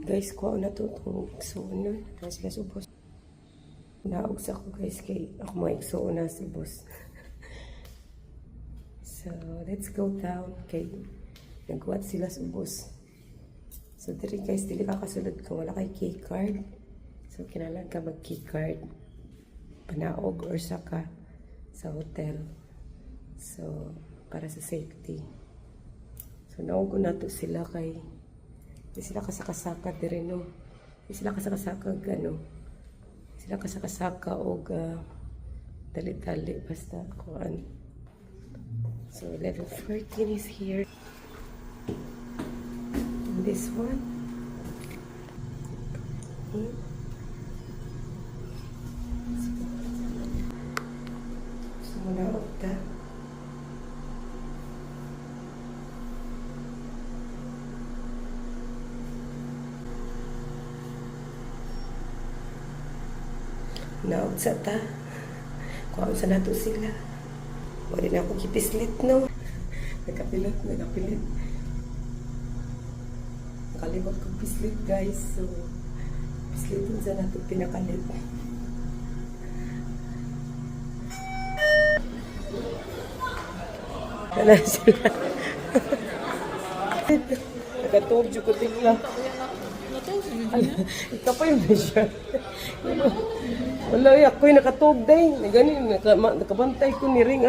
Guys, kuha na to itong igsuon. Tapos sila subos. Naog sa ako guys kay ako mga igsuon na subos. So, let's go down kay nagkuhat sila subos. So, diri guys, dili ka kasulod kung wala kay key card. So, kinalang ka mag key card. Panaog or saka sa hotel. So, para sa safety. So, naog ko na to sila kay di sila kasakasaka diri no. Di sila kasakasaka gano. Sila kasakasaka og dali-dali basta kuan. So level 14 is here. And this one. Okay. So muna okta. Naog sa ta. Kuha sa nato sila. Wala na akong kipislit, no? Nakapilit. Nakalimot kong pislit, guys. So, pislitin sa nato pinakalit. Wala sila. Nakatog, jukutin lang. Ikaw pa yung measure. Wala, ako'y nakatog day. Nakabantay ko ni Ring.